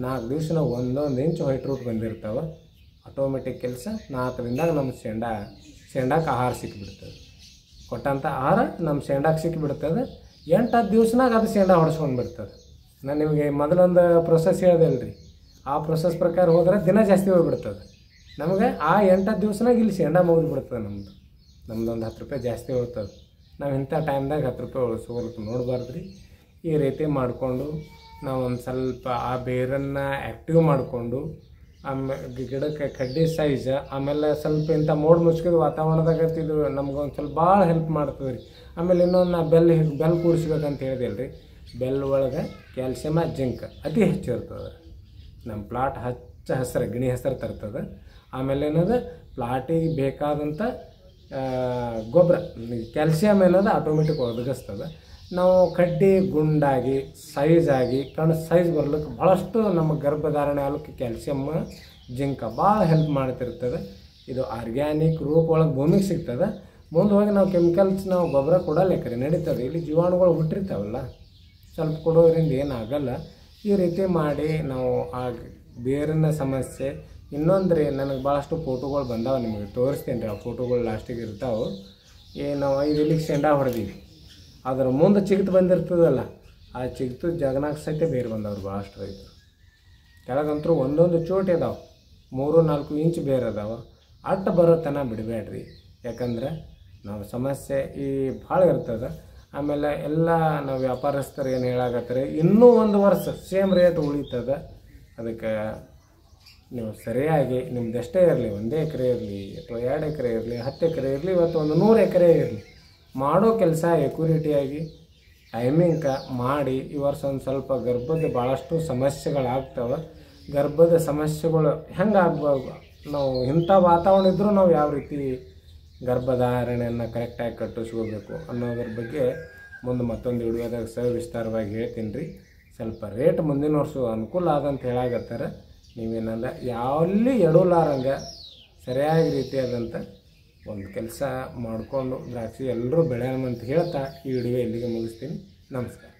4 ದಿವಸ ನಾವು 1 ಇಂಚ್ ವೈಟ್ ರೂಟ್ ಬಂದಿರ್ತಾವೆ. ಆಟೋಮೆಟಿಕ್ ಕೆಲಸ 4 ದಿನದಾಗ ನಮ್ಮ ಶೆಂಡಕ್ಕೆ ಆಹಾರ ಸಿಕ್ಕಿಬಿಡ್ತದೆ. ಕೊಟ್ಟಂಥ ಆಹಾರ ನಮ್ಮ ಶೆಂಡಕ್ಕೆ ಸಿಕ್ಕಿಬಿಡ್ತದೆ. 8-10 ದಿವ್ಸನಾಗ ಅದು ಶೆಂಡ ಹೊಡ್ಸ್ಕೊಂಡು ಬಿಡ್ತದೆ. ನಾನು ನಿಮಗೆ ಮೊದಲೊಂದು ಪ್ರೊಸೆಸ್ ಹೇಳಿದೆಲ್ಲ ರೀ, ಆ ಪ್ರೊಸೆಸ್ ಪ್ರಕಾರ ಹೋದ್ರೆ ದಿನ ಜಾಸ್ತಿ ಹೋಗ್ಬಿಡ್ತದೆ. ನಮಗೆ ಆ 8-10 ದಿವ್ಸನಾಗ ಇಲ್ಲಿ ಶೆಂಡ ಮುಗಿದು ಬಿಡ್ತದೆ. ನಮ್ದೊಂದು 10 ರೂಪಾಯಿ ಜಾಸ್ತಿ ಹೋಗ್ತದೆ. ನಾವು ಇಂಥ ಟೈಮ್ದಾಗ 10 ರೂಪಾಯಿ ಉಳಿಸ್ಕೋಬೇಕು ನೋಡಬಾರ್ದು ರೀ. ಈ ರೀತಿ ಮಾಡಿಕೊಂಡು ನಾವು ಒಂದು ಸ್ವಲ್ಪ ಆ ಬೇರನ್ನು ಆ್ಯಕ್ಟಿವ್ ಮಾಡಿಕೊಂಡು ಆಮೇಲೆ ಗಿಡಕ್ಕೆ ಕಡ್ಡಿ ಸೈಜ್, ಆಮೇಲೆ ಸ್ವಲ್ಪ ಇಂಥ ಮೋಡ್ ಮುಚ್ಕಿದ ವಾತಾವರಣದಾಗ ಇದು ನಮ್ಗೊಂದು ಸ್ವಲ್ಪ ಭಾಳ ಹೆಲ್ಪ್ ಮಾಡ್ತದೆ ರೀ. ಆಮೇಲೆ ಇನ್ನೊಂದು ನಾ ಬೆಲ್ಲ ಕೂಡಿಸ್ಬೇಕಂತ ಹೇಳಿದೆಲ್ಲ ರೀ, ಬೆಲ್ಲ ಒಳಗೆ ಕ್ಯಾಲ್ಸಿಯಮ ಜಿಂಕ್ ಅತಿ ಹೆಚ್ಚು ಇರ್ತದೆ. ನಮ್ಮ ಪ್ಲಾಟ್ ಹಚ್ಚ ಹಸಿರು ಗಿಣಿ ಹೆಸರು ತರ್ತದೆ. ಆಮೇಲೆ ಏನದು ಪ್ಲಾಟಿಗೆ ಬೇಕಾದಂಥ ಗೊಬ್ಬರ ಕ್ಯಾಲ್ಸಿಯಂ ಅನ್ನೋದು ಆಟೋಮೆಟಿಕ್ ಒದಗಿಸ್ತದೆ. ನಾವು ಕಡ್ಡಿ ಗುಂಡಾಗಿ ಸೈಜಾಗಿ ಕಣ್ಣು ಸೈಜ್ ಬರ್ಲಿಕ್ಕೆ ಭಾಳಷ್ಟು ನಮ್ಮ ಗರ್ಭಧಾರಣೆ ಆಗಲಿಕ್ಕೆ ಕ್ಯಾಲ್ಸಿಯಮ್ ಜಿಂಕ ಭಾಳ ಹೆಲ್ಪ್ ಮಾಡ್ತಿರ್ತದೆ. ಇದು ಆರ್ಗ್ಯಾನಿಕ್ ರೂಪ ಒಳಗೆ ಭೂಮಿಗೆ ಸಿಗ್ತದೆ. ಮುಂದೆ ಹೋಗಿ ನಾವು ಕೆಮಿಕಲ್ಸ್ ನಾವು ಗೊಬ್ಬರ ಕೊಡಲೇಕ್ರಿ ನಡೀತದೆ. ಇಲ್ಲಿ ಜೀವಾಣುಗಳು ಹುಟ್ಟಿರ್ತಾವಲ್ಲ, ಸ್ವಲ್ಪ ಕೊಡೋದ್ರಿಂದ ಏನಾಗಲ್ಲ. ಈ ರೀತಿ ಮಾಡಿ ನಾವು ಆ ಬೇರಿನ ಸಮಸ್ಯೆ ಇನ್ನೊಂದು ರೀ, ನನಗೆ ಭಾಳಷ್ಟು ಫೋಟೋಗಳು ಬಂದಾವೆ, ನಿಮಗೆ ತೋರಿಸ್ತೇನೆ ರೀ. ಆ ಫೋಟೋಗಳು ಲಾಸ್ಟಿಗೆ ಇರ್ತಾವೆ. ನಾವು 5 ಇಲಿಗೆ ಶೆಂಡ ಹೊಡೆದೀವಿ, ಅದ್ರ ಮುಂದೆ ಚಿಗ್ತು ಬಂದಿರ್ತದಲ್ಲ, ಆ ಚಿಗ್ತು ಜಗನಾಗ ಸಹಿತ ಬೇರೆ ಬಂದವ್ರು ಭಾಳಷ್ಟು ರೈತರು. ಕೆಳಗಂತರೂ ಒಂದೊಂದು ಚೋಟಿ ಅದಾವೆ, 3-4 ಇಂಚ್ ಬೇರೆ ಅದಾವೆ. ಅಟ್ಟು ಬರೋ ತನ ಬಿಡಬೇಡ್ರಿ, ಯಾಕಂದ್ರೆ ನಾವು ಸಮಸ್ಯೆ ಈ ಭಾಳ ಇರ್ತದೆ. ಆಮೇಲೆ ಎಲ್ಲ ನಾವು ವ್ಯಾಪಾರಸ್ಥರು ಏನು ಹೇಳಾಕತ್ತಾರೆ, ಇನ್ನೂ 1 ವರ್ಷ ಸೇಮ್ ರೇಟ್ ಉಳಿತದೆ. ಅದಕ್ಕೆ ನೀವು ಸರಿಯಾಗಿ ನಿಮ್ದೆಷ್ಟೇ ಇರಲಿ, 1 ಎಕರೆ ಇರಲಿ ಅಥವಾ 2 ಎಕರೆ ಇರಲಿ, 10 ಎಕರೆ ಇರಲಿ, ಇವತ್ತು ಒಂದು 100 ಎಕರೆ ಇರಲಿ, ಮಾಡೋ ಕೆಲಸ ಎಕ್ಯುರಿಟಿಯಾಗಿ ಟೈಮಿಂಗ್ ಮಾಡಿ. ಈ ವರ್ಷ ಒಂದು ಸ್ವಲ್ಪ ಗರ್ಭದ ಭಾಳಷ್ಟು ಸಮಸ್ಯೆಗಳಾಗ್ತವೆ. ಗರ್ಭದ ಸಮಸ್ಯೆಗಳು ಹೆಂಗೆ ಆಗ್ಬೋದು, ನಾವು ಇಂಥ ವಾತಾವರಣ ಇದ್ದರೂ ನಾವು ಯಾವ ರೀತಿ ಗರ್ಭಧಾರಣೆಯನ್ನು ಕರೆಕ್ಟಾಗಿ ಕಟ್ಟಿಸ್ಕೋಬೇಕು ಅನ್ನೋದ್ರ ಬಗ್ಗೆ ಮುಂದೆ ಮತ್ತೊಂದು ವಿಡಿಯೋದಾಗ ಸವಿಸ್ತಾರವಾಗಿ ಹೇಳ್ತೀನಿ ರೀ. ಸ್ವಲ್ಪ ರೇಟ್ ಮುಂದಿನ ವರ್ಷ ಅನುಕೂಲ ಆದಂತ ಹೇಳಾಕತ್ತಾರೆ. ನೀವೇನಂದ ಯಾವಲ್ಲಿ ಎಡಲಾರಂಗೆ ಸರಿಯಾಗಿ ರೀತಿಯಾದಂಥ ಒಂದು ಕೆಲಸ ಮಾಡಿಕೊಂಡು ದ್ರಾಕ್ಷಿ ಎಲ್ಲರೂ ಬೆಳೆಯೋಣ ಅಂತ ಹೇಳ್ತಾ ಈ ವಿಡಿಯೋ ಇಲ್ಲಿಗೆ ಮುಗಿಸ್ತೀನಿ. ನಮಸ್ಕಾರ.